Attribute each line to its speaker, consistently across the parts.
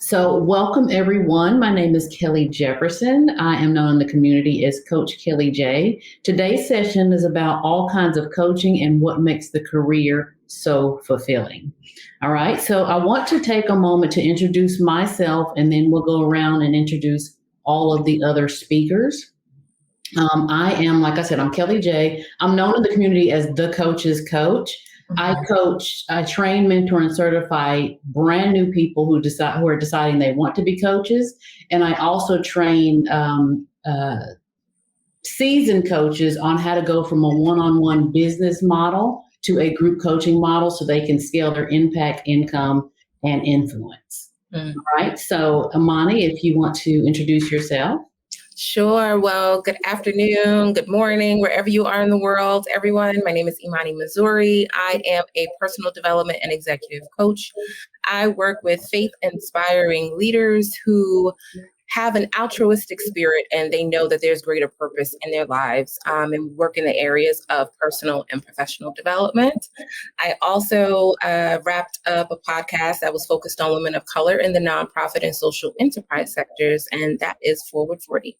Speaker 1: So, welcome everyone. My name is Kelly Jefferson. I am known in the community as Coach Kelly J. Today's session is about all kinds of coaching and what makes the career so fulfilling. All right, so I want to take a moment to introduce myself and then we'll go around and introduce all of the other speakers. I am, like I said, I'm Kelly J. I'm known in the community as the coach's coach. I train, mentor, and certify brand new people who are deciding they want to be coaches, and I also train seasoned coaches on how to go from a one-on-one business model to a group coaching model, so they can scale their impact, income, and influence. All right. So, Amani, if you want to introduce yourself.
Speaker 2: Sure. Well, good afternoon, good morning, wherever you are in the world, everyone. My name is Imani Missouri. I am a personal development and executive coach. I work with faith-inspiring leaders who have an altruistic spirit and they know that there's greater purpose in their lives, and work in the areas of personal and professional development. I also wrapped up a podcast that was focused on women of color in the nonprofit and social enterprise sectors, and that is Forward 40.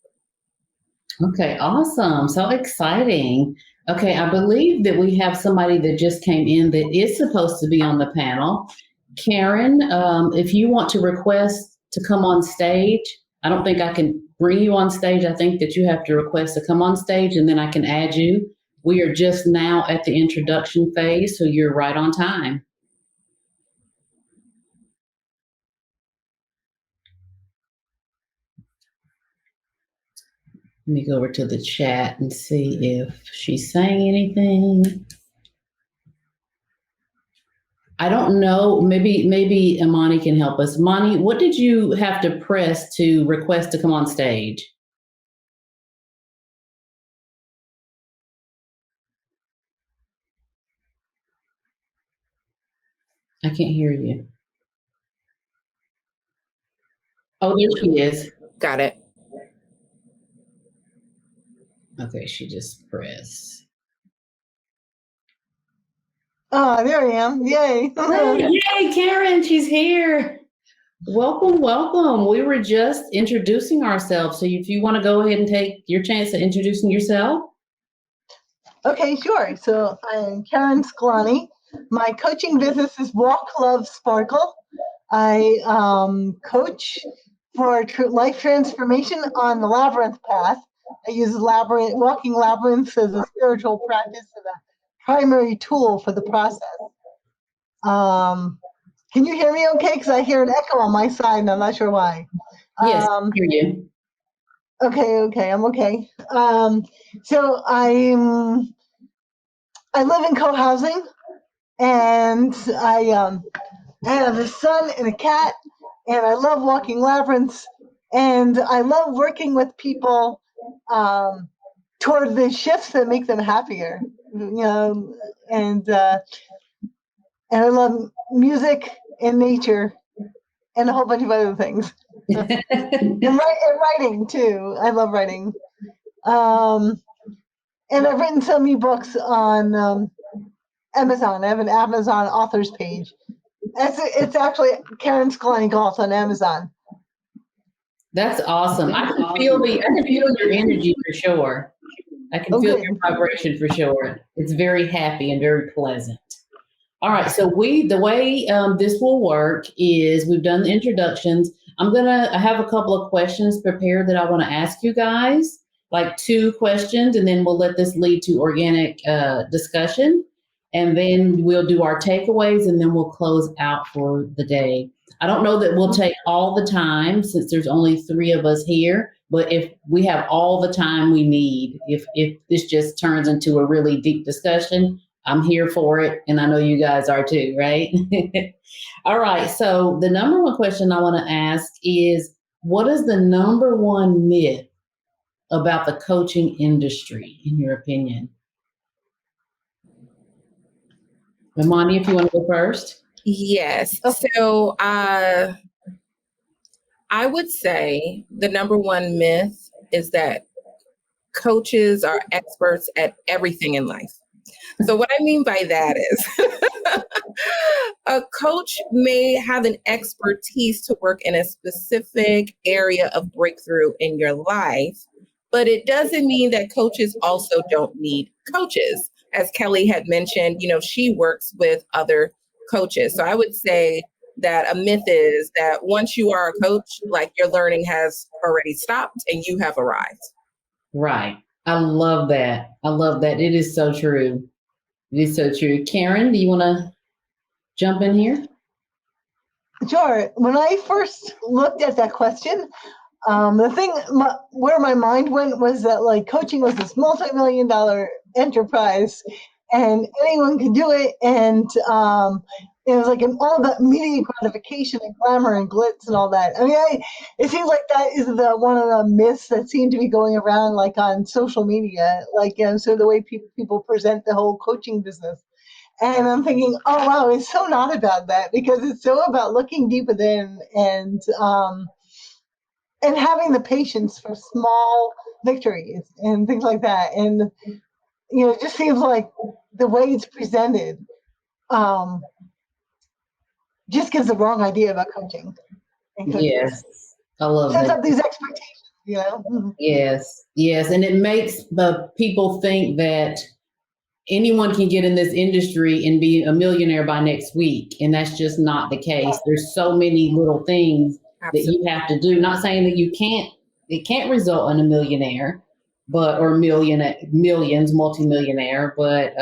Speaker 1: Okay, awesome. So exciting. Okay, I believe that we have somebody that just came in that is supposed to be on the panel. Karen, if you want to request to come on stage, I don't think I can bring you on stage. I think that you have to request to come on stage and then I can add you. We are just now at the introduction phase, so you're right on time. Let me go over to the chat and see if she's saying anything. I don't know. Maybe Imani can help us. Imani, what did you have to press to request to come on stage? I can't hear you. Oh, there she is.
Speaker 2: Got it.
Speaker 1: Okay, she just pressed.
Speaker 3: Oh, there I am. Yay.
Speaker 1: Yay, Karen, she's here. Welcome, welcome. We were just introducing ourselves. So if you want to go ahead and take your chance at introducing yourself.
Speaker 3: Okay, sure. So I'm Karen Sklani. My coaching business is Walk, Love, Sparkle. I coach for life transformation on the Labyrinth path. I use walking labyrinths as a spiritual practice and a primary tool for the process. Can you hear me okay? Because I hear an echo on my side and I'm not sure why.
Speaker 1: Yes, I hear you.
Speaker 3: Okay, I'm okay. So I live in co-housing, and I have a son and a cat, and I love walking labyrinths, and I love working with people toward the shifts that make them happier, and I love music and nature and a whole bunch of other things. and writing too. I love writing. And I've written so many books on Amazon. I have an Amazon authors page. It's actually Karen Sklani Golf on Amazon.
Speaker 1: That's awesome. I can feel your energy for sure. I can feel your vibration for sure. It's very happy and very pleasant. All right, so the way this will work is we've done the introductions. I have a couple of questions prepared that I want to ask you guys, like 2 questions, and then we'll let this lead to organic discussion. And then we'll do our takeaways, and then we'll close out for the day. I don't know that we'll take all the time since there's only 3 of us here, but if we have all the time we need, if this just turns into a really deep discussion, I'm here for it, and I know you guys are too, right? All right, so the number 1 question I want to ask is, what is the number 1 myth about the coaching industry, in your opinion? Imani, if you want to go first.
Speaker 2: Yes. So I would say the number 1 myth is that coaches are experts at everything in life. So what I mean by that is a coach may have an expertise to work in a specific area of breakthrough in your life, but it doesn't mean that coaches also don't need coaches. As Kelly had mentioned, she works with other coaches. So I would say that a myth is that once you are a coach, like your learning has already stopped and you have arrived.
Speaker 1: Right. I love that. I love that. It is so true. It is so true. Karen, do you want to jump in here?
Speaker 3: Sure. When I first looked at that question, the thing where my mind went was that like coaching was this multi-million-dollar enterprise, and anyone could do it, and it was like all about immediate gratification and glamour and glitz and all that. I mean, it seems like that is one of the myths that seem to be going around like on social media, like so the way people present the whole coaching business. And I'm thinking, oh wow, it's so not about that, because it's so about looking deep within and having the patience for small victories and things like that. And it just seems like the way it's presented just gives the wrong idea about coaching.
Speaker 1: Yes, I love
Speaker 3: Sets
Speaker 1: that.
Speaker 3: up these expectations,
Speaker 1: Yes, yes, and it makes the people think that anyone can get in this industry and be a millionaire by next week, and that's just not the case. There's so many little things that you have to do. Not saying that it can't result in a millionaire, or millions, multimillionaire, but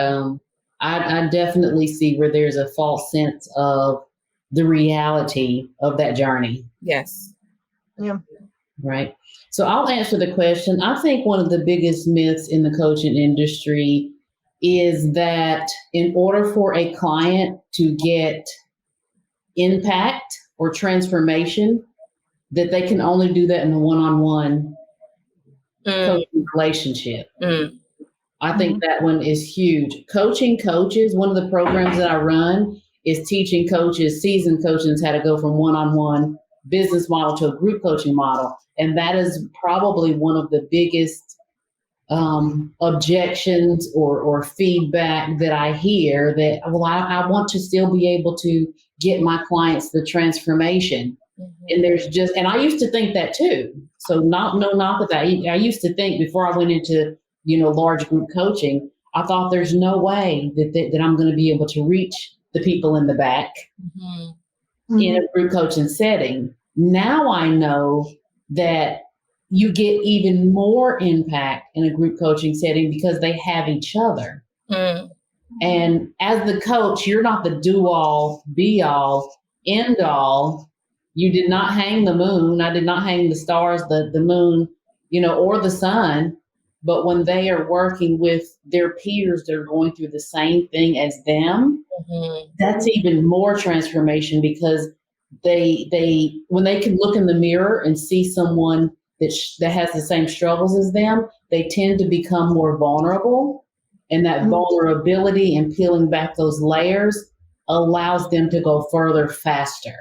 Speaker 1: I definitely see where there's a false sense of the reality of that journey.
Speaker 2: Yes.
Speaker 3: Yeah.
Speaker 1: Right. So I'll answer the question. I think one of the biggest myths in the coaching industry is that in order for a client to get impact or transformation, that they can only do that in a one-on-one coaching relationship. I think that one is huge. Coaching coaches, one of the programs that I run is teaching coaches, seasoned coaches, how to go from one-on-one business model to a group coaching model. And that is probably one of the biggest objections or feedback that I hear, that, well, I want to still be able to get my clients the transformation. And and I used to think that too. So no knock with that. I used to think before I went into, large group coaching, I thought there's no way that I'm going to be able to reach the people in the back in a group coaching setting. Now I know that you get even more impact in a group coaching setting because they have each other. And as the coach, you're not the do-all, be-all, end-all. You did not hang the moon. I did not hang the stars, the moon, or the sun. But when they are working with their peers, they're going through the same thing as them. That's even more transformation, because when they can look in the mirror and see someone that has the same struggles as them, they tend to become more vulnerable. And that vulnerability and peeling back those layers allows them to go further faster.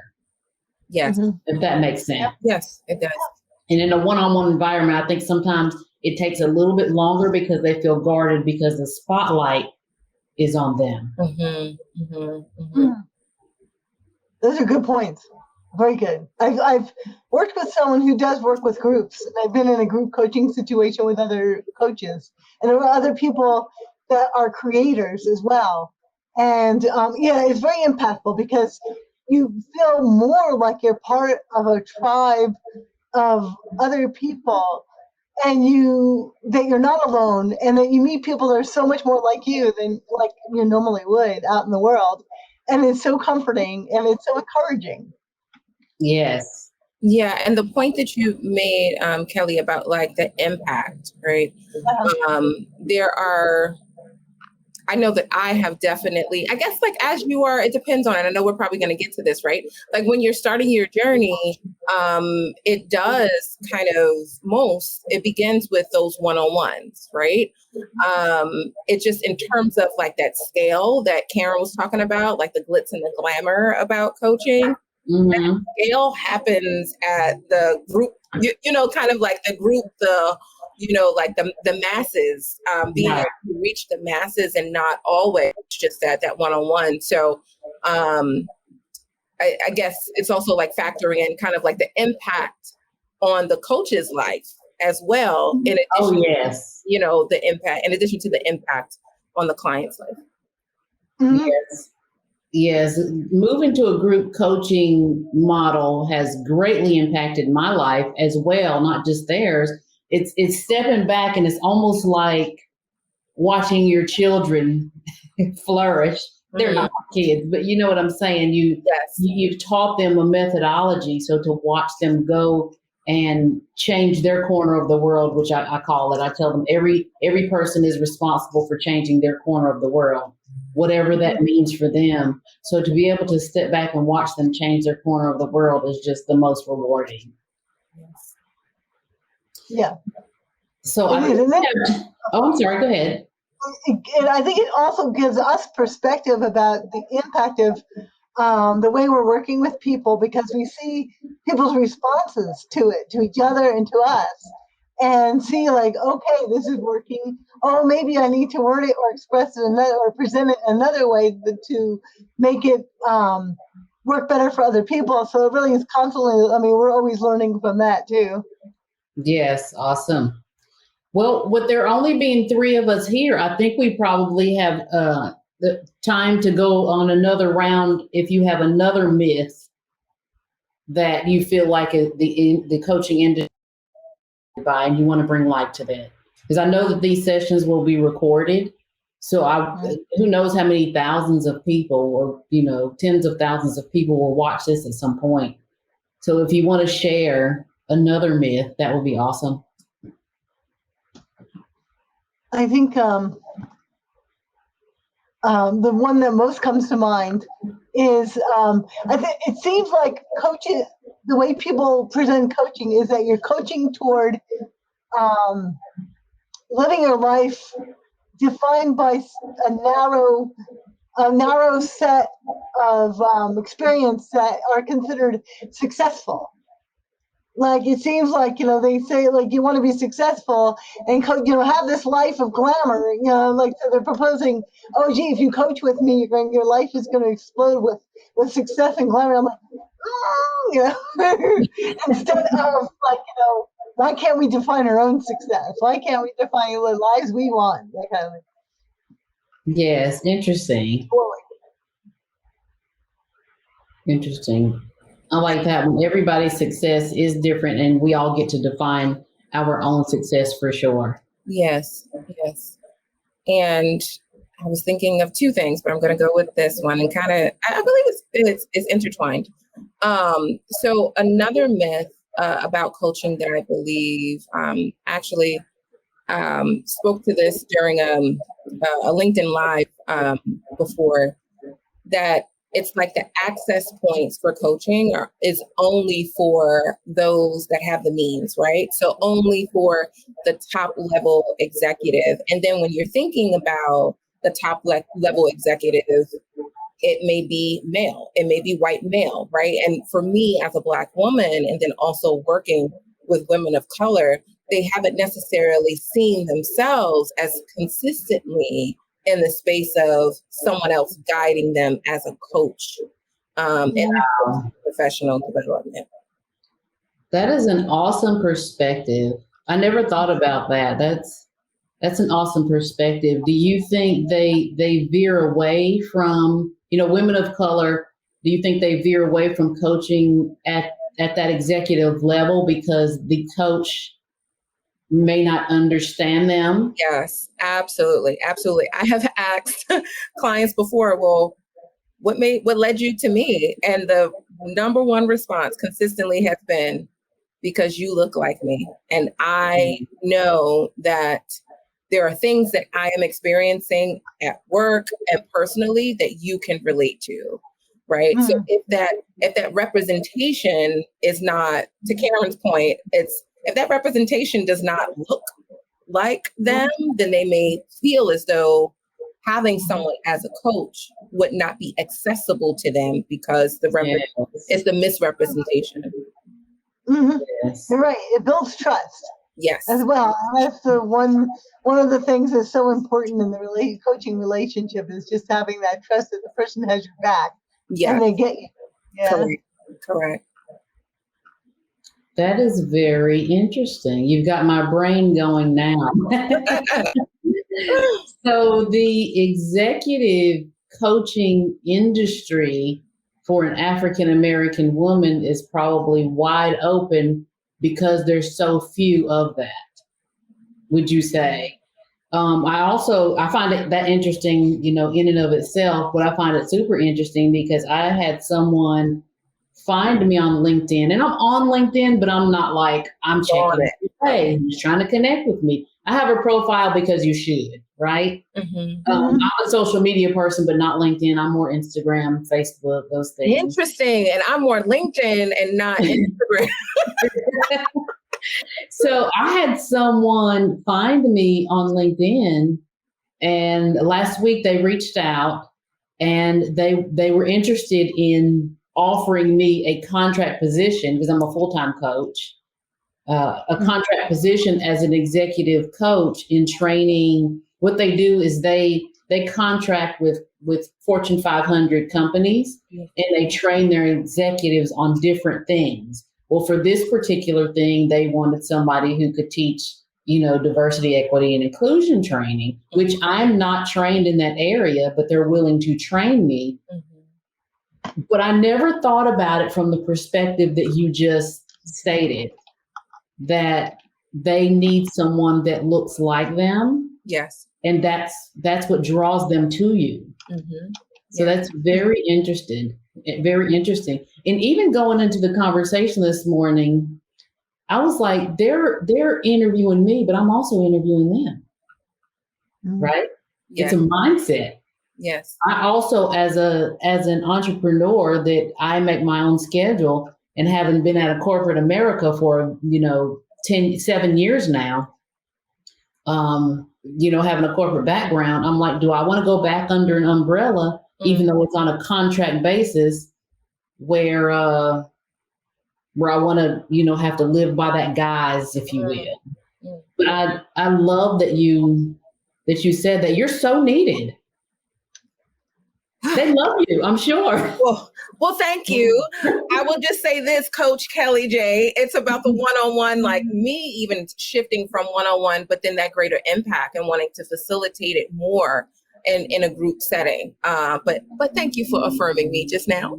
Speaker 2: Yes.
Speaker 1: If that makes sense.
Speaker 2: Yes, it does.
Speaker 1: And in a one-on-one environment, I think sometimes it takes a little bit longer because they feel guarded because the spotlight is on them.
Speaker 3: Those are good points. Very good. I've worked with someone who does work with groups, and I've been in a group coaching situation with other coaches, and there are other people that are creators as well. And it's very impactful because you feel more like you're part of a tribe of other people, and that you're not alone, and that you meet people that are so much more like you than like you normally would out in the world. And it's so comforting and it's so encouraging.
Speaker 1: Yes.
Speaker 2: Yeah. And the point that you made, Kelly, about like the impact, right? I know that I have definitely, I guess, like as you are, it depends on it. I know we're probably going to get to this, right? Like when you're starting your journey, it does it begins with those one-on-ones, right? It just in terms of like that scale that Karen was talking about, like the glitz and the glamour about coaching, that scale happens at the group, kind of like the group, the like the masses, being able to reach the masses and not always just that one-on-one. So I guess it's also like factoring in kind of like the impact on the coach's life as well. In addition, the impact, in addition to the impact on the client's life.
Speaker 3: Mm-hmm.
Speaker 1: Yes. Moving to a group coaching model has greatly impacted my life as well, not just theirs. It's stepping back, and it's almost like watching your children flourish. They're not kids, but you know what I'm saying? You've taught them a methodology. So to watch them go and change their corner of the world, which I call it, I tell them every person is responsible for changing their corner of the world, whatever that means for them. So to be able to step back and watch them change their corner of the world is just the most rewarding.
Speaker 3: Yeah.
Speaker 1: So I'm sorry, go ahead.
Speaker 3: And I think it also gives us perspective about the impact of the way we're working with people, because we see people's responses to it, to each other and to us, and see like, okay, this is working. Oh, maybe I need to word it or express it another, or present it another way to make it work better for other people. So it really is constantly, we're always learning from that too.
Speaker 1: Yes, awesome. Well, with there only being 3 of us here, I think we probably have the time to go on another round. If you have another myth that you feel like the coaching industry by, and you want to bring light to that, because I know that these sessions will be recorded. So who knows how many thousands of people, or tens of thousands of people will watch this at some point. So if you want to share another myth, that would be awesome.
Speaker 3: I think the one that most comes to mind is I think it seems like coaching, the way people present coaching is that you're coaching toward living your life defined by a narrow set of experience that are considered successful. Like it seems like they say like you want to be successful and have this life of glamour. Like so they're proposing, oh gee, if you coach with me, your life is going to explode with success and glamour. I'm like, instead of like why can't we define our own success? Why can't we define the lives we want? That kind of thing.
Speaker 1: Yes, interesting. Interesting. I like that one. Everybody's success is different, and we all get to define our own success for sure.
Speaker 2: Yes. And I was thinking of 2 things, but I'm going to go with this one and kind of, I believe it's intertwined. So another myth about coaching that I believe actually spoke to this during a LinkedIn Live before, that it's like the access points for coaching is only for those that have the means, right? So only for the top level executive. And then when you're thinking about the top level executive, it may be male, it may be white male, right? And for me as a Black woman, and then also working with women of color, they haven't necessarily seen themselves as consistently in the space of someone else guiding them as a coach in professional development.
Speaker 1: That is an awesome perspective. I never thought about that. That's an awesome perspective. Do you think they veer away from, women of color, do you think they veer away from coaching at that executive level because the coach may not understand them?
Speaker 2: Yes, absolutely. I have asked clients before, well, what led you to me? And the number one response consistently has been, because you look like me. And I know that there are things that I am experiencing at work and personally that you can relate to, right? Mm-hmm. So if that representation is not, to Karen's point, if that representation does not look like them, then they may feel as though having someone as a coach would not be accessible to them because it's the misrepresentation.
Speaker 3: Mm-hmm. Yes. You're right. It builds trust.
Speaker 2: Yes.
Speaker 3: as well. And that's the one of the things that's so important in the coaching relationship is just having that trust that the person has your back and they get you. Yeah.
Speaker 2: Correct.
Speaker 1: That is very interesting. You've got my brain going now. So the executive coaching industry for an African American woman is probably wide open because there's so few of that, would you say? I find it that interesting, in and of itself, but I find it super interesting because I had someone find me on LinkedIn, and I'm on LinkedIn, but I'm not like, I'm checking it. Hey, who's trying to connect with me? I have a profile because you should, right? I'm a social media person, but not LinkedIn. I'm more Instagram, Facebook, those things.
Speaker 2: Interesting. And I'm more LinkedIn and not Instagram.
Speaker 1: So I had someone find me on LinkedIn, and last week they reached out and they were interested in offering me a contract position because I'm a full-time coach, a contract position as an executive coach in training. What they do is they contract with Fortune 500 companies and they train their executives on different things. Well, for this particular thing, they wanted somebody who could teach, diversity, equity, and inclusion training, which I'm not trained in that area, but they're willing to train me. But I never thought about it from the perspective that you just stated, that they need someone that looks like them.
Speaker 2: Yes.
Speaker 1: And that's what draws them to you. So that's very interesting. Very interesting. And even going into the conversation this morning, I was like, they're interviewing me, but I'm also interviewing them. Right? It's a mindset.
Speaker 2: Yes.
Speaker 1: I also, as an entrepreneur, that I make my own schedule, and having been out of corporate America for 7 years now, having a corporate background, I'm like, do I want to go back under an umbrella, even though it's on a contract basis, where I want to, have to live by that guise, if you will. But I love that you said that you're so needed. They love you, I'm sure.
Speaker 2: Well, thank you. I will just say this, Coach Kelly J, it's about the one-on-one, like me even shifting from one-on-one, but then that greater impact and wanting to facilitate it more in a group setting. But thank you for affirming me just now.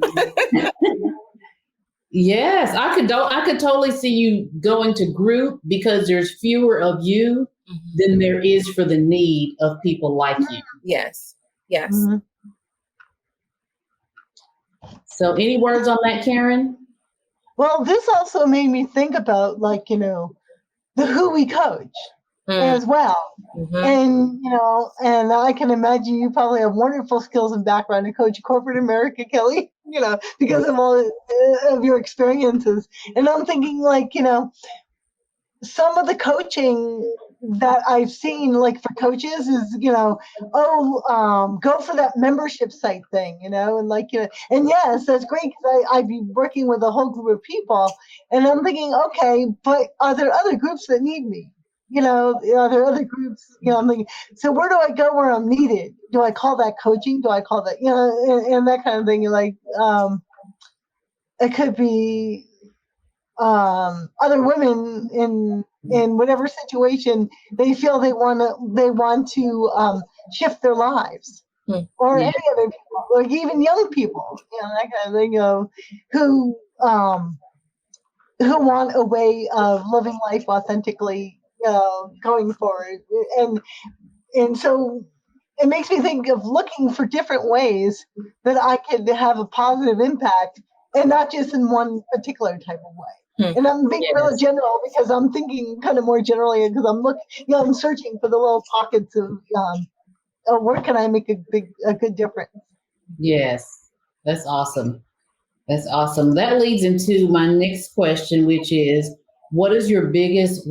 Speaker 1: Yes, I could totally see you going to group because there's fewer of you than there is for the need of people like you.
Speaker 2: Yes.
Speaker 1: So any words on that, Karen?
Speaker 3: Well, this also made me think about the who we coach as well. And, and I can imagine you probably have wonderful skills and background to coach corporate America, Kelly, because of all of your experiences. And I'm thinking some of the coaching that I've seen, for coaches, is go for that membership site thing, and and yes, that's great because I'd be working with a whole group of people, and I'm thinking, okay, but are there other groups that need me? Are there other groups? I'm thinking, so where do I go where I'm needed? Do I call that coaching? Do I call that and that kind of thing? It could be other women in whatever situation they feel they want to shift their lives, or any other people, like even young people, that kind of thing, who want a way of living life authentically, going forward, and so it makes me think of looking for different ways that I could have a positive impact, and not just in one particular type of way. And I'm being really general because I'm thinking kind of more generally because I'm searching for the little pockets of where can I make a good difference. Yes,
Speaker 1: that's awesome. That's awesome. That leads into my next question, which is, what was your biggest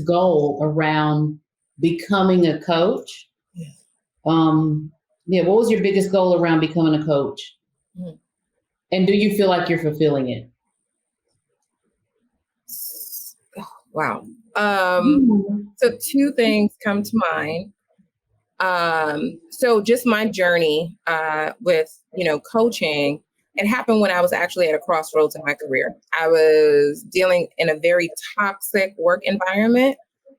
Speaker 1: goal around becoming a coach? What was your biggest goal around becoming a coach? And do you feel like you're fulfilling it?
Speaker 2: Wow. So two things come to mind. So just my journey with, coaching, it happened when I was actually at a crossroads in my career. I was dealing in a very toxic work environment,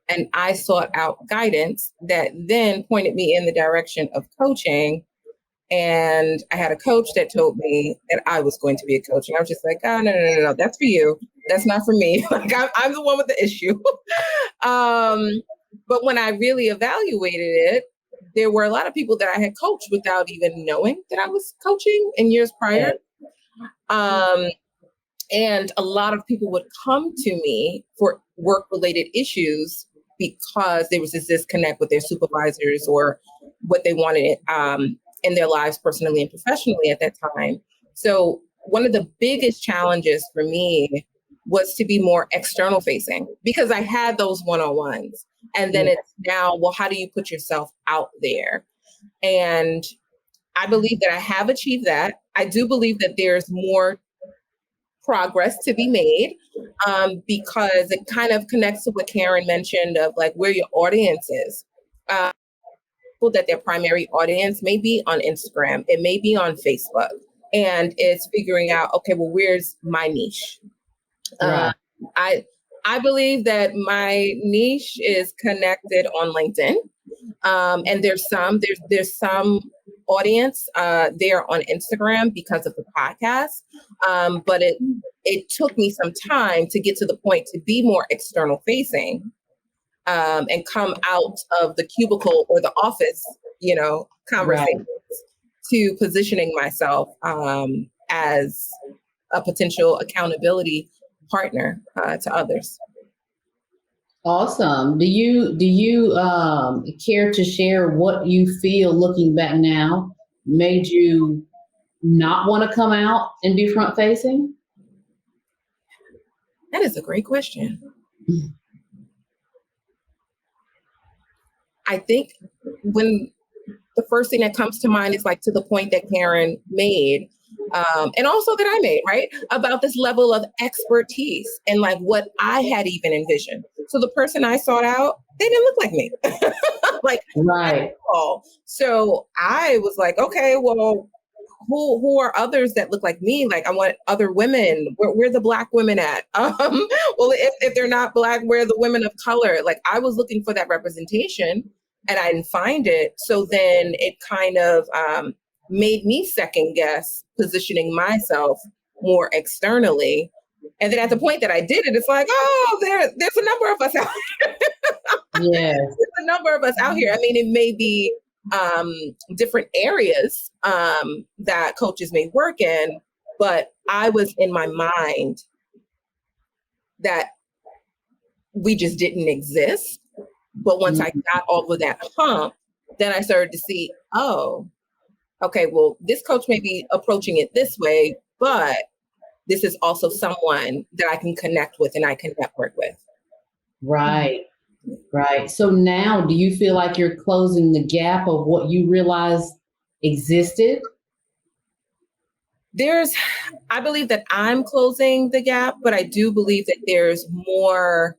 Speaker 2: and I sought out guidance that then pointed me in the direction of coaching. And I had a coach that told me that I was going to be a coach. And I was just like, oh, no, that's for you. That's not for me. Like I'm the one with the issue. But when I really evaluated it, there were a lot of people that I had coached without even knowing that I was coaching in years prior. And a lot of people would come to me for work-related issues because there was this disconnect with their supervisors or what they wanted in their lives personally and professionally at that time. So one of the biggest challenges for me was to be more external facing because I had those one-on-ones. And then it's now, well, how do you put yourself out there? And I believe that I have achieved that. I do believe that there's more progress to be made because it kind of connects to what Karen mentioned of like where your audience is. That their primary audience may be on Instagram, it may be on Facebook, and it's figuring out, okay, well, where's my niche? Right. I believe that my niche is connected on LinkedIn, and there's some audience there on Instagram because of the podcast, but it took me some time to get to the point to be more external facing. And come out of the cubicle or the office, conversations to positioning myself as a potential accountability partner to others.
Speaker 1: Awesome. Do you care to share what you feel looking back now made you not want to come out and be front facing?
Speaker 2: That is a great question. I think when the first thing that comes to mind is like to the point that Karen made, and also that I made, right? About this level of expertise and like what I had even envisioned. So the person I sought out, they didn't look like me. Like, right. So I was like, okay, well, who are others that look like me? Like I want other women. Where the Black women at? Well, if they're not Black, where are the women of color? Like I was looking for that representation and I didn't find it. So then it kind of made me second guess positioning myself more externally. And then at the point that I did it, it's like, oh, there's a number of us out here. Yes. There's a number of us out here. I mean, it may be different areas that coaches may work in, but I was in my mind that we just didn't exist. But once I got over that hump, then I started to see, oh, okay, well, this coach may be approaching it this way, but this is also someone that I can connect with and I can network with. Right.
Speaker 1: Right. So now do you feel like you're closing the gap of what you realized existed?
Speaker 2: I believe that I'm closing the gap, but I do believe that there's more,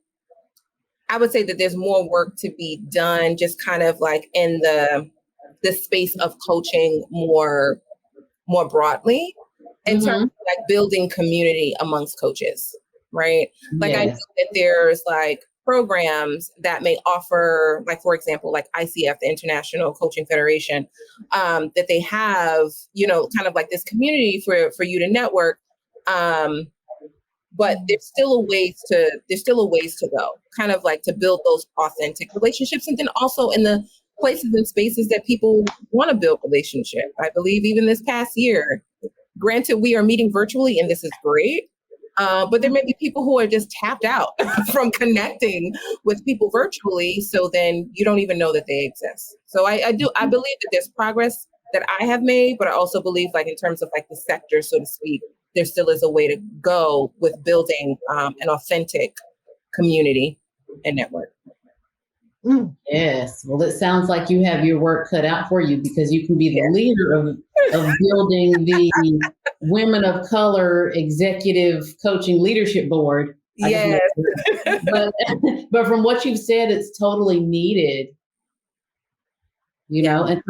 Speaker 2: I would say that there's more work to be done, just kind of like in the space of coaching more broadly in terms of like building community amongst coaches, right? Like I know that there's like programs that may offer, like, for example, like ICF, the International Coaching Federation, that they have, kind of like this community for you to network. But there's still a ways to go, kind of like to build those authentic relationships. And then also in the places and spaces that people want to build relationship. I believe even this past year, granted, we are meeting virtually and this is great. But there may be people who are just tapped out from connecting with people virtually. So then you don't even know that they exist. So I believe that there's progress that I have made, but I also believe like in terms of like the sector, so to speak, there still is a way to go with building an authentic community and network.
Speaker 1: Yes. Well, it sounds like you have your work cut out for you because you can be the leader of building the Women of Color Executive Coaching Leadership Board
Speaker 2: Yes.
Speaker 1: But but from what you've said, it's totally needed. And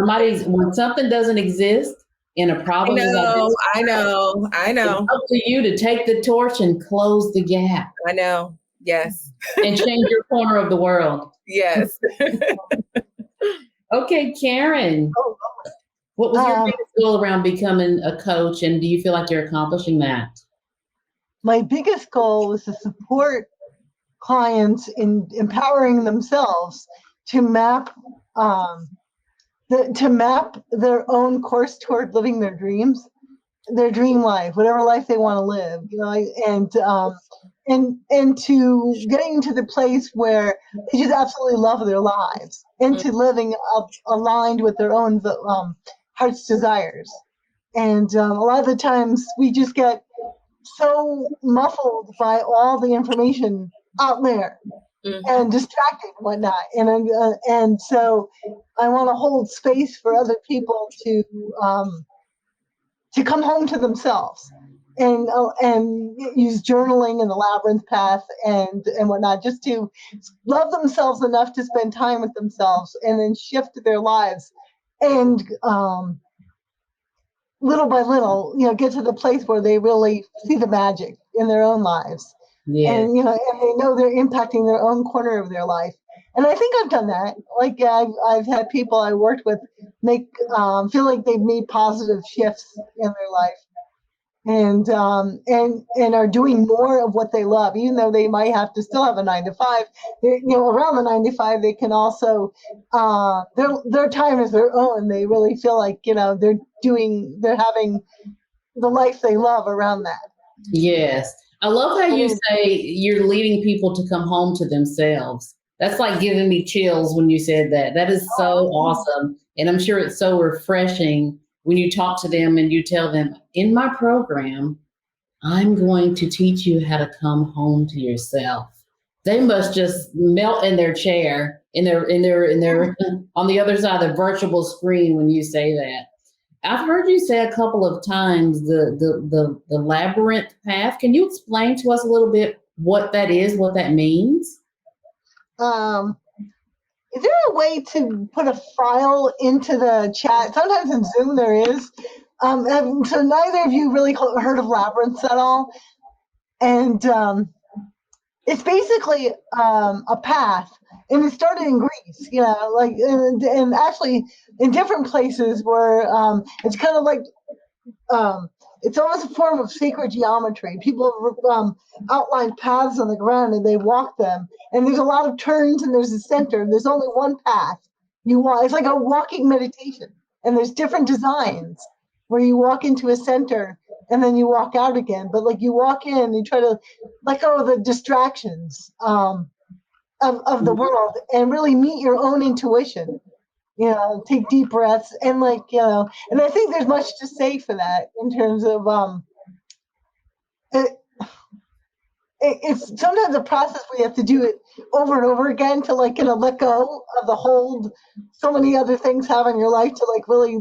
Speaker 1: when something doesn't exist and a problem is
Speaker 2: I know.
Speaker 1: it's up to you to take the torch and close the gap.
Speaker 2: I know. Yes.
Speaker 1: And change your corner of the world.
Speaker 2: Yes.
Speaker 1: Okay, Karen. What was your biggest goal around becoming a coach, and do you feel like you're accomplishing that?
Speaker 3: My biggest goal was to support clients in empowering themselves to map their own course toward living their dreams, their dream life, whatever life they want to live, and to getting to the place where they just absolutely love their lives, and to living aligned with their own heart's desires. And a lot of the times we just get so muffled by all the information out there and distracted and whatnot. And so I want to hold space for other people to come home to themselves and use journaling and the Labyrinth path and whatnot, just to love themselves enough to spend time with themselves and then shift their lives and little by little, get to the place where they really see the magic in their own lives.
Speaker 1: Yes.
Speaker 3: And and they know they're impacting their own corner of their life. And I think I've done that. Like I've had people I worked with make feel like they've made positive shifts in their life, and are doing more of what they love, even though they might have to still have a 9 to 5. Around the 9 to 5, they can also their time is their own. They really feel like they're having the life they love around that.
Speaker 1: Yes. I love how you say you're leading people to come home to themselves. That's like giving me chills when you said that. That is so awesome. And I'm sure it's so refreshing when you talk to them and you tell them, in my program, I'm going to teach you how to come home to yourself. They must just melt in their chair, in their on the other side of the virtual screen when you say that. I've heard you say a couple of times the labyrinth path. Can you explain to us a little bit what that is, what that means?
Speaker 3: Is there a way to put a file into the chat? Sometimes in Zoom there is. So neither of you really heard of labyrinths at all. And it's basically a path. And it started in Greece, and actually in different places where it's kind of like, it's almost a form of sacred geometry. People outline paths on the ground and they walk them. And there's a lot of turns and there's a center. And there's only one path you walk. It's like a walking meditation. And there's different designs where you walk into a center and then you walk out again. But like you walk in, you try to let go of the distractions of the world and really meet your own intuition. Take deep breaths and and I think there's much to say for that in terms of it's sometimes a process where you have to do it over and over again to let go of the hold so many other things have in your life to really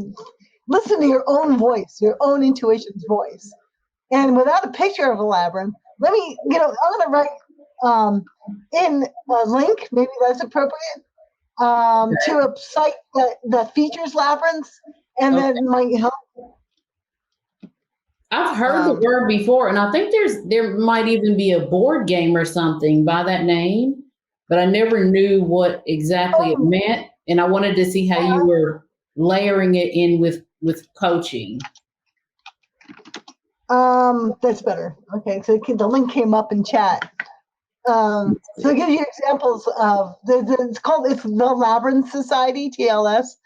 Speaker 3: listen to your own voice, your own intuition's voice. And without a picture of a labyrinth, let me, I'm going to write in a link, maybe that's appropriate, to a site that features labyrinths, and that might help.
Speaker 1: I've heard the word before, and I think there might even be a board game or something by that name, but I never knew what exactly it meant, and I wanted to see how you were layering it in with coaching.
Speaker 3: That's better. Okay, so the link came up in chat. So to give you examples of it's the Labyrinth Society, TLS.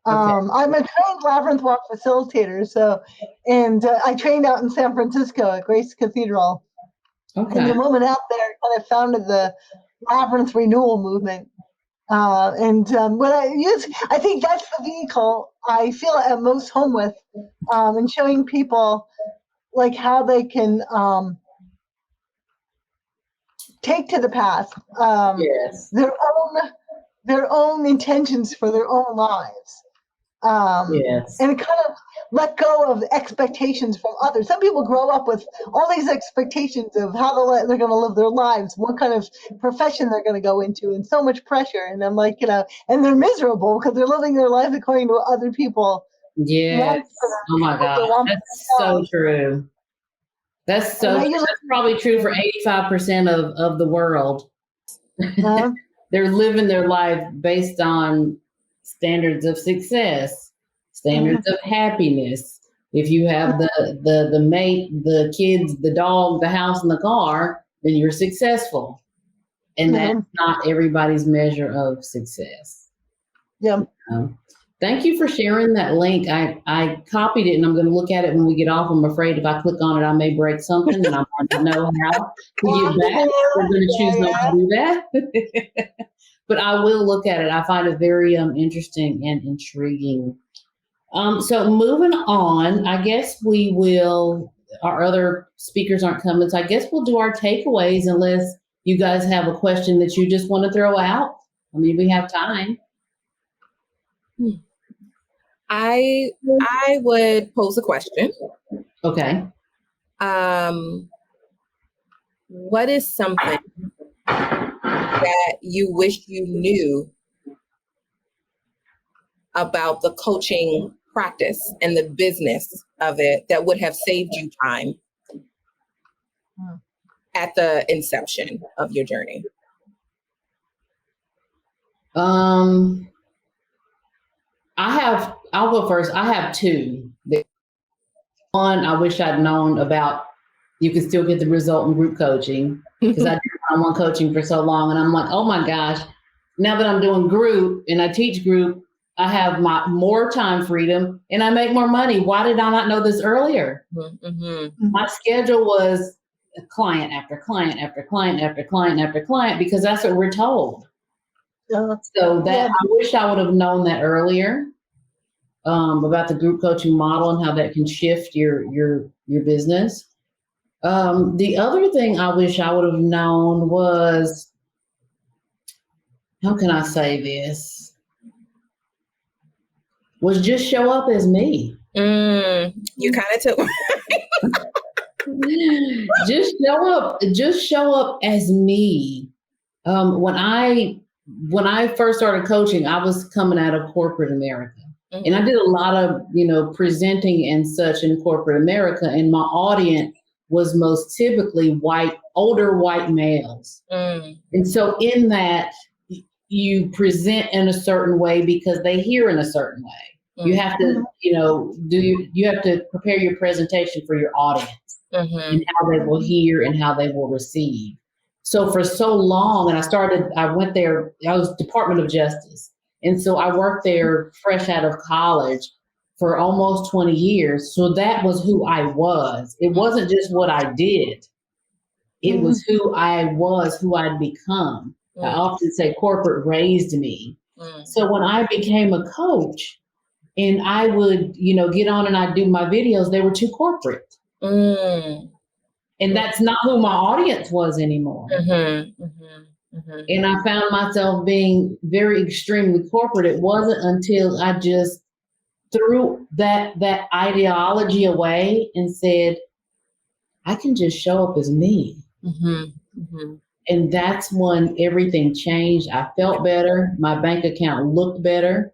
Speaker 3: I'm a trained Labyrinth Walk facilitator, and I trained out in San Francisco at Grace Cathedral. Okay. And the woman out there kind of founded the Labyrinth Renewal Movement. What I think that's the vehicle I feel at most home with, in showing people how they can take to the path their own intentions for their own lives.
Speaker 1: Yes.
Speaker 3: And kind of let go of expectations from others. Some people grow up with all these expectations of how they're going to live their lives, what kind of profession they're going to go into, and so much pressure. And I'm like, and they're miserable because they're living their life according to what other people
Speaker 1: Yes.
Speaker 3: want for them.
Speaker 1: Oh my gosh. That's so true. That's probably true for 85% of the world. They're living their life based on standards of success, standards of happiness. If you have the mate, the kids, the dog, the house, and the car, then you're successful. And that's not everybody's measure of success.
Speaker 3: Yeah.
Speaker 1: Thank you for sharing that link. I copied it and I'm going to look at it when we get off. I'm afraid if I click on it, I may break something and I want to know how to get back. We're going to choose not to do that. But I will look at it. I find it very interesting and intriguing. So moving on, I guess we will, our other speakers aren't coming, so I guess we'll do our takeaways unless you guys have a question that you just want to throw out. I mean, we have time.
Speaker 2: I would pose a question.
Speaker 1: Okay.
Speaker 2: What is something that you wish you knew about the coaching practice and the business of it that would have saved you time at the inception of your journey?
Speaker 1: I'll go first. I have two. One, I wish I'd known about, you can still get the result in group coaching, because I did one-on-one coaching for so long. And I'm like, oh my gosh, now that I'm doing group and I teach group, I have more time freedom and I make more money. Why did I not know this earlier? My schedule was client after client after client after client after client, because that's what we're told. So I wish I would have known that earlier, about the group coaching model and how that can shift your business. The other thing I wish I would have known was, how can I say this? Was just show up as me.
Speaker 2: You kind of took.
Speaker 1: Just show up as me. When I first started coaching, I was coming out of corporate America. And I did a lot of, presenting and such in corporate America. And my audience was most typically older white males. And so in that, you present in a certain way because they hear in a certain way. You have to, you have to prepare your presentation for your audience and how they will hear and how they will receive. So for so long, and I went there, I was Department of Justice. And so I worked there fresh out of college for almost 20 years. So that was who I was. It wasn't just what I did. It was who I was, who I'd become. I often say corporate raised me. So when I became a coach and I would, get on and I'd do my videos, they were too corporate. And that's not who my audience was anymore. And I found myself being very extremely corporate. It wasn't until I just threw that ideology away and said, I can just show up as me. And that's when everything changed. I felt better. My bank account looked better.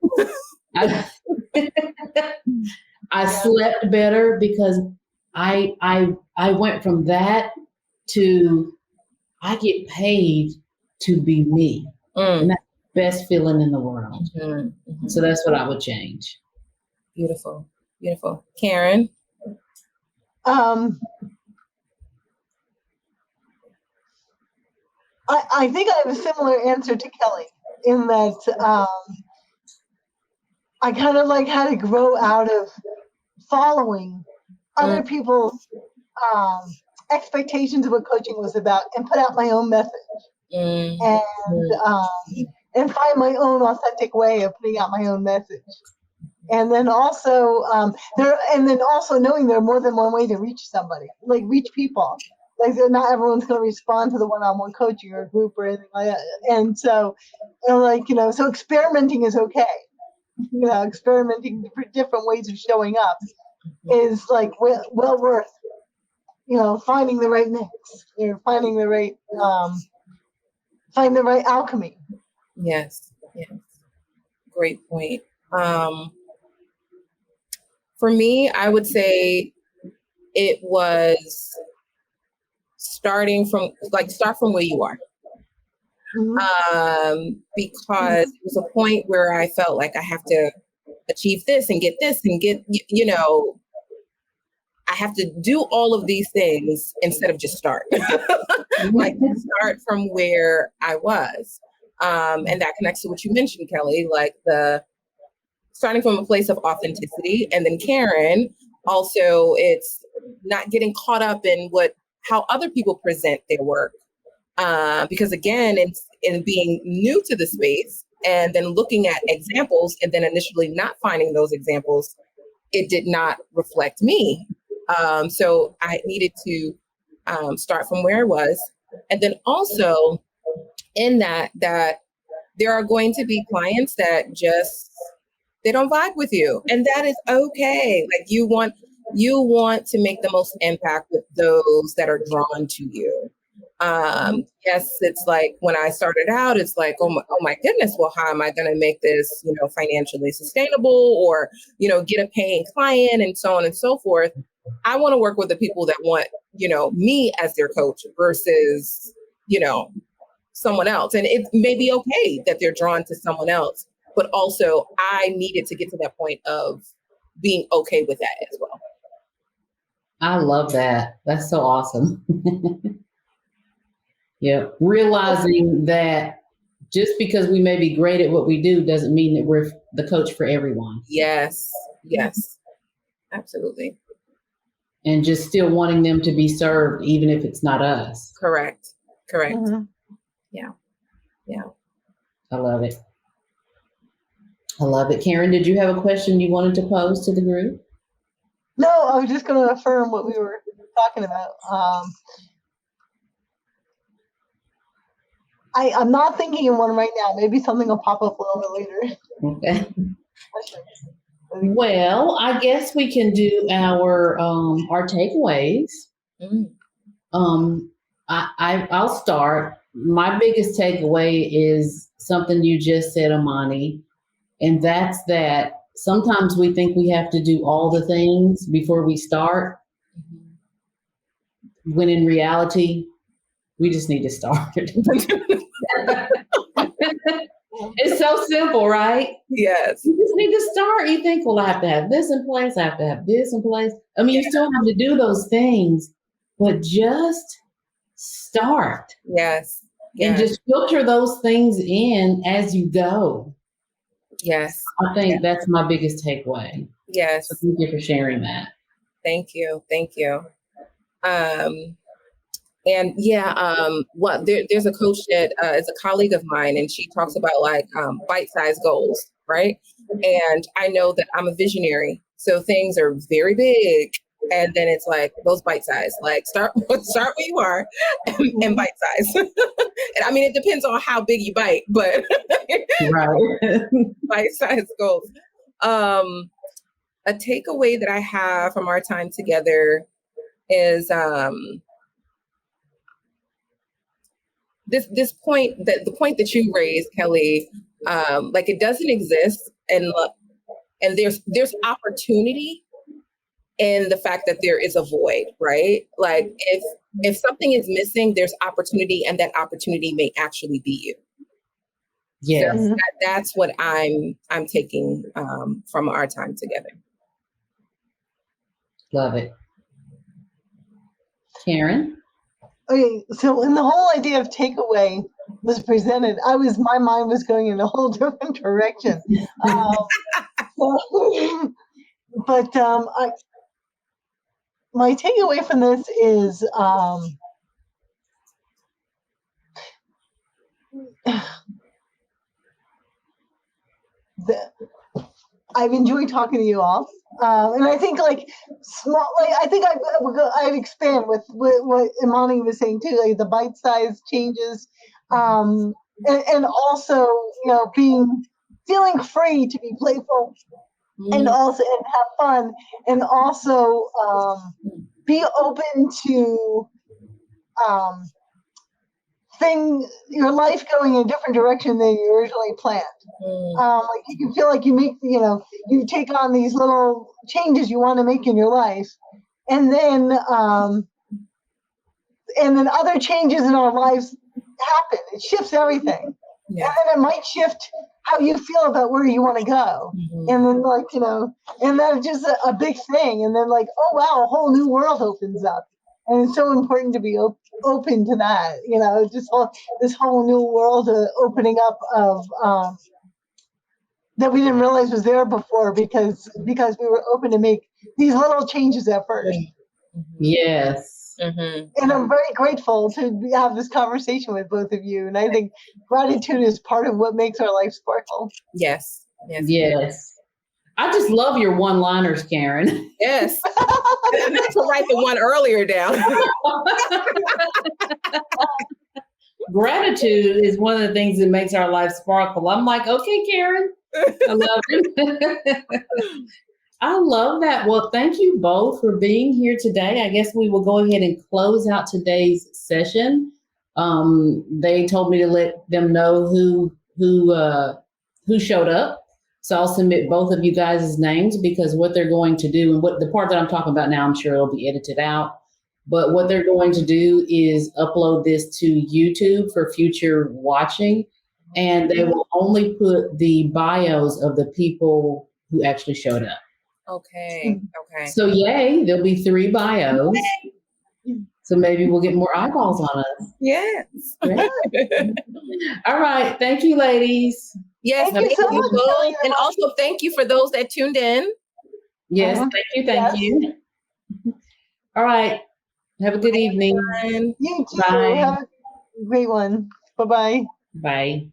Speaker 1: I slept better because I went from that to I get paid to be me. And that's the best feeling in the world. So that's what I would change.
Speaker 2: Beautiful. Beautiful. Karen?
Speaker 3: I think I have a similar answer to Kelly in that I kind of had to grow out of following other people's expectations of what coaching was about and put out my own message and find my own authentic way of putting out my own message. And then also knowing there are more than one way to reach somebody, reach people. Not everyone's going to respond to the one-on-one coaching or group or anything like that. And so, so experimenting is okay. experimenting different ways of showing up is like well worth, finding the right mix, finding the right alchemy.
Speaker 2: Yes. Great point. For me, I would say it was start from where you are. Because it was a point where I felt like I have to achieve this and get this and get, I have to do all of these things instead of just start. Like start from where I was. And that connects to what you mentioned, Kelly, like the starting from a place of authenticity. And then Karen, also it's not getting caught up in how other people present their work. Because again, it's in being new to the space and then looking at examples and then initially not finding those examples, it did not reflect me. So I needed to start from where I was. And then also in that there are going to be clients that they don't vibe with you. And that is okay. Like you want to make the most impact with those that are drawn to you. Yes, it's like when I started out, it's like, oh my goodness, well, how am I going to make this, financially sustainable or, get a paying client and so on and so forth. I want to work with the people that want, me as their coach versus, someone else. And it may be okay that they're drawn to someone else, but also I needed to get to that point of being okay with that as well.
Speaker 1: I love that. That's so awesome. Yeah. Realizing that just because we may be great at what we do doesn't mean that we're the coach for everyone.
Speaker 2: Yes. Absolutely.
Speaker 1: And just still wanting them to be served, even if it's not us.
Speaker 2: Correct.
Speaker 3: Mm-hmm.
Speaker 2: Yeah.
Speaker 1: I love it. Karen, did you have a question you wanted to pose to the group?
Speaker 3: No, I was just going to affirm what we were talking about. I'm not thinking of one right now. Maybe something will pop up a little bit later.
Speaker 1: Okay. Well, I guess we can do our takeaways. I'll start. My biggest takeaway is something you just said, Imani, and that's that sometimes we think we have to do all the things before we start, when in reality, we just need to start. It's so simple, right?
Speaker 2: Yes.
Speaker 1: You just need to start. You think, well, I have to have this in place. I have to have this in place. I mean, you still have to do those things, but just start.
Speaker 2: Yes.
Speaker 1: And just filter those things in as you go.
Speaker 2: Yes.
Speaker 1: I think that's my biggest takeaway.
Speaker 2: Yes.
Speaker 1: So thank you for sharing that.
Speaker 2: Thank you. And there's a coach that is a colleague of mine, and she talks about like bite-sized goals, right? And I know that I'm a visionary, so things are very big, and then it's like those bite-sized, like start where you are and bite-sized. And I mean, it depends on how big you bite, but
Speaker 1: right.
Speaker 2: Bite-sized goals. A takeaway that I have from our time together is this point, that the point that you raised, Kelly, like it doesn't exist, and there's opportunity in the fact that there is a void, right? Like if something is missing, there's opportunity, and that opportunity may actually be you.
Speaker 1: Yes.
Speaker 2: So that's what I'm taking from our time together.
Speaker 1: Love it. Karen?
Speaker 3: Okay, so when the whole idea of takeaway was presented, my mind was going in a whole different direction. My takeaway from this is I've enjoyed talking to you all, and I think I'd expand with what Imani was saying too, like the bite-sized changes, and also being feeling free to be playful and also and have fun, and also be open to your life going in a different direction than you originally planned. Like you can feel like you make, you take on these little changes you want to make in your life, and then other changes in our lives happen. It shifts everything. Yeah. And then it might shift how you feel about where you want to go. And then and that's just a big thing. And then oh wow, a whole new world opens up. And it's so important to be open to that, just this whole new world opening up of that we didn't realize was there before because we were open to make these little changes at first.
Speaker 1: Yes.
Speaker 3: And I'm very grateful to have this conversation with both of you. And I think gratitude is part of what makes our life sparkle.
Speaker 2: Yes.
Speaker 1: I just love your one-liners, Karen.
Speaker 2: Yes. I meant to write the one earlier down.
Speaker 1: Gratitude is one of the things that makes our life sparkle. I'm like, okay, Karen. I love it. I love that. Well, thank you both for being here today. I guess we will go ahead and close out today's session. They told me to let them know who showed up. So I'll submit both of you guys' names, because what they're going to do, and what the part that I'm talking about now, I'm sure it'll be edited out. But what they're going to do is upload this to YouTube for future watching. And they will only put the bios of the people who actually showed up.
Speaker 2: Okay.
Speaker 1: So yay, there'll be 3 bios. So maybe we'll get more eyeballs on us.
Speaker 2: Yes.
Speaker 1: All right. Thank you, ladies.
Speaker 2: Yes.
Speaker 3: Thank you so much,
Speaker 2: both. And also thank you for those that tuned in.
Speaker 1: Yes. Thank you. All right. Have a good evening.
Speaker 3: You too.
Speaker 1: Bye.
Speaker 3: Have a great one. Bye-bye.
Speaker 1: Bye.